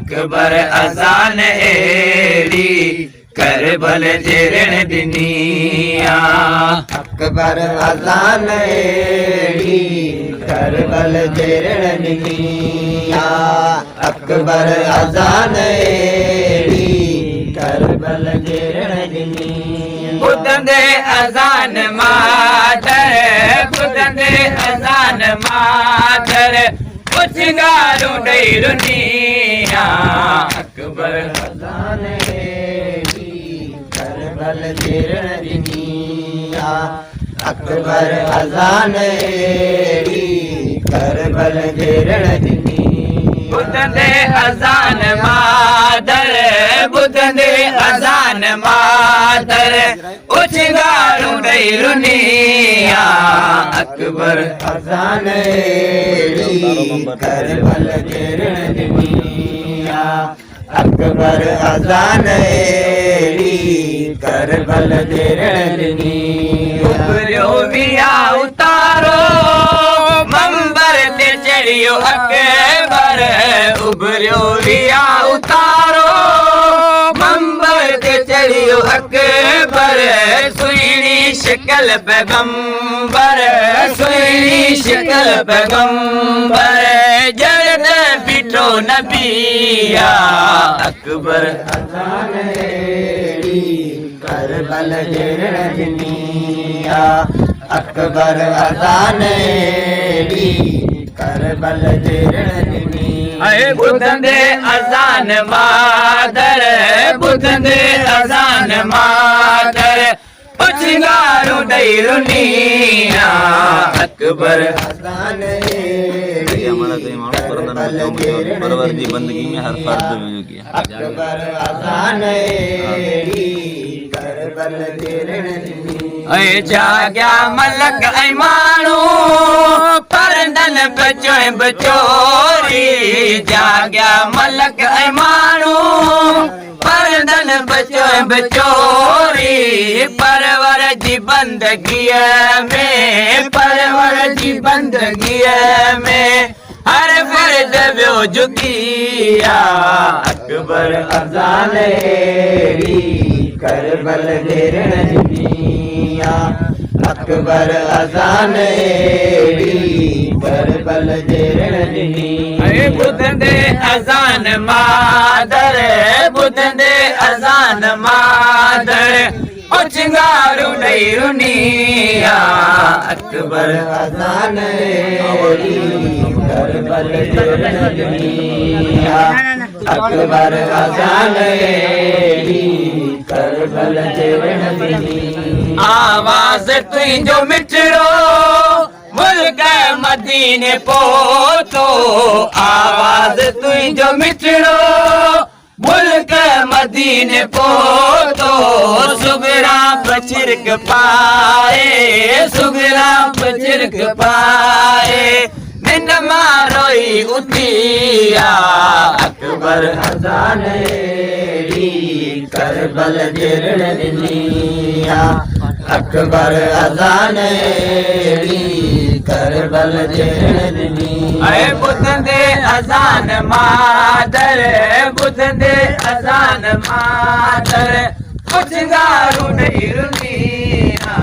अकबर अजान एड़ी करबल जेरण दिनिया अकबर अजान एड़ी करबल जेरण दिनिया अकबर अजान एड़ी करबल जेरण दिनिया बुधंदे अजान मादर बुधंदे अजान मादर उछंगारू ॾेई रुनिया अकबर अजान एड़ी करबल जेरण दिनिया अकबर अजान एड़ी करबल जेरण दिनिया बुधंदे अजान मादर बुधंदे अजान मादर उछंगारू ॾेई रुनिया अकबर अजान एड़ी करबल जेरण दिनिया अकबर अजान एड़ी करबल जेरण दिनिया उभरियो विया उतारो मंबर ते चढ़ियो अकबर उभरियो विया उतारो मंबर ते चढ़ियो अकबर सुहिणी शिकल पैगंबर सुहिणी शिकल पैगंबर जड़ बिठो नबिया अकबर अजान एड़ी करबल जेरण दिनिया अकबर अजान एड़ी करबल जेरण दिनिया बुधंदे अजान मादर बुधंदे अजान मादर उछंगारू ॾेई रुनिया अकबर अजान एड़ी करबल जेरण की बंदगी में हर फर्ज जो किया अकबर अजान एड़ी करबल जेरण दिनिया जाग्या मलक ऐं माण्हू परंदन बचो बचोरी जाग्या मलक ऐं माण्हू परंदन बचो बचोरी परवर जी बंदगीअ में परवर जी बंदगीअ में हर फर्द वियो झुकिया अकबर अजान एड़ी करबल जेरण दिनिया अकबर अजान एड़ी करबल जेरण दिनिया बुधंदे अजान मादर बुधंदे अजान मादर उछंगारू ॾेई रुनिया अकबर अजान एड़ी करबल जेरण दिनिया अकबर अजान एड़ी करबल जेरण दिनिया आवाज़ तुंहिंजो मिठड़ो मुल्क मदीने पहुतो आवाज़ तुंहिंजो मिठड़ो मुल्क मदीने पहुतो सुगरा बचिरक पाए सुगरा बचिरक पाए निंड मारोई उथिया अकबर अजान एड़ी करबल जेरण दिनिया अकबर अजान एड़ी करबल जेरण दिनिया बुधंदे अजान मादर बुधंदे अजान मादर उछंगारू ॾेई रुनिया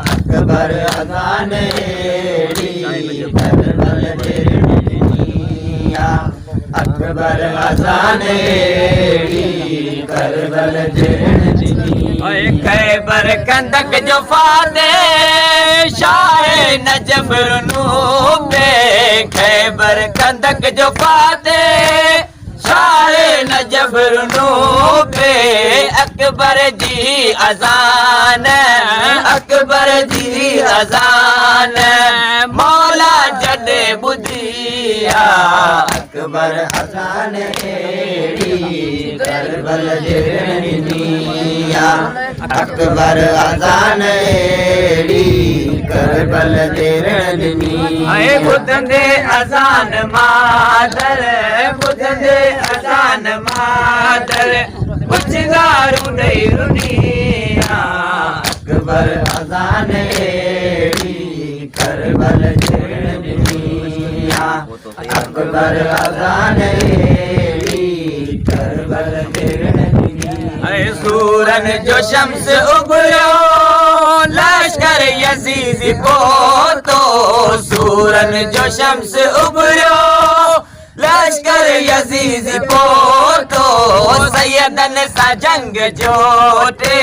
अकबर अजान एड़ी करबल जेरण दिनिया अकबर अजान एड़ी करबल जेरण दिनिया खैबर कंदक जो फाते शाह नजफ रुनूबे खैबर कंदक जो फाते शाह नजफ रुनूबे अकबर जी अजान अकबर जी अजान मौला जॾे ॿुधिया अकबर अजान एड़ी करबल जेरण दिनिया अकबर अजान एड़ी करबल जेरण दिनिया बुधंदे अजान मादर बुधंदे अजान मादर उछंगारू ॾेई रुनिया अकबर अजान एड़ी करबल जेरण दिनिया अकबर अजान एड़ी सूरन जो शम्स उभरियो लश्कर यजीद पहुतो सूरन जो शम्स उभरियो लश्कर यजीद पहुतो सैयदन सा जंग जोटे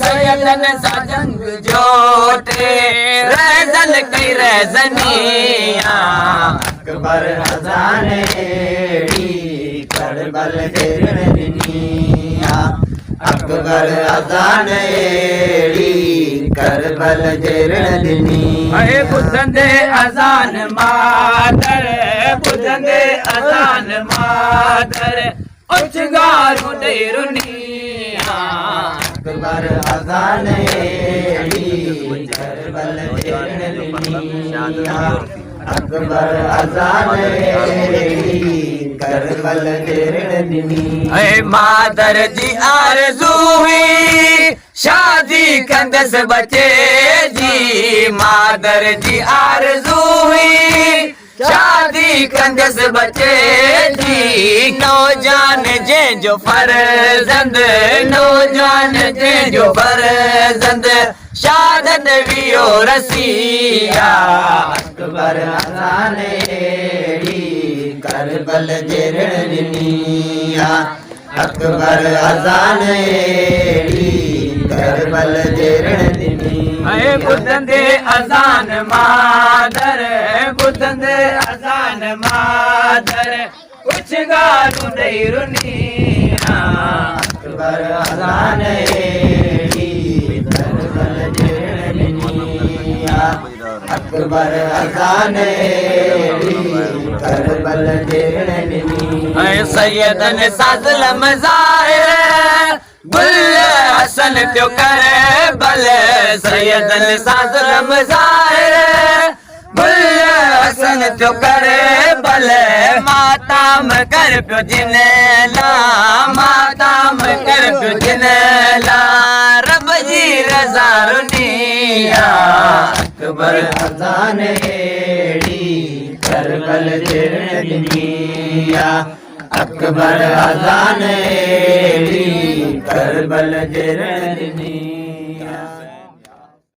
सैयदन सा जंग जोटे रज़न कई रज़निया अकबर अज़ाने करबल के रणनिया अकबर अज़ाने करबल के रणनिया अरे बुधंदे अज़ान मादर बुधंदे अज़ान मादर उचगारू दे रुनिया अकबर अज़ाने करबल के रणनिया अकबर अज़ाने करबल के रणनिया ऐ मादर जी आरज़ू हुई शादी कंदस बचे जी मादर जी आरज़ू हुई शादी कंदस बचे जी नौजान जे जो फरजंद नौजान जे जो फरजंद शादत वियो रसिया अकबर अज़ाने करबल जे रणनिया अकबर अज़ाने करबल जे रणनिया ऐ बुधंदे अज़ान मादर बुधंदे अज़ान मादर उचगारू दे रुनिया अकबर अज़ाने करबल जे रणनिया अकबर अज़ाने करबल जे रणनिया ऐ सैयदन साज़ल मज़ाहिर गुल हसन त्यो करे बल सैयदन साज़ल मज़ाहिर गुल हसन त्यो करे बल माताम कर पियो जिनला माताम कर पियो जिनला रब जी रज़ा रुनिया अकबर अज़ाने करबल जे रणनिया अकबर अज़ाने करबल जे रणनिया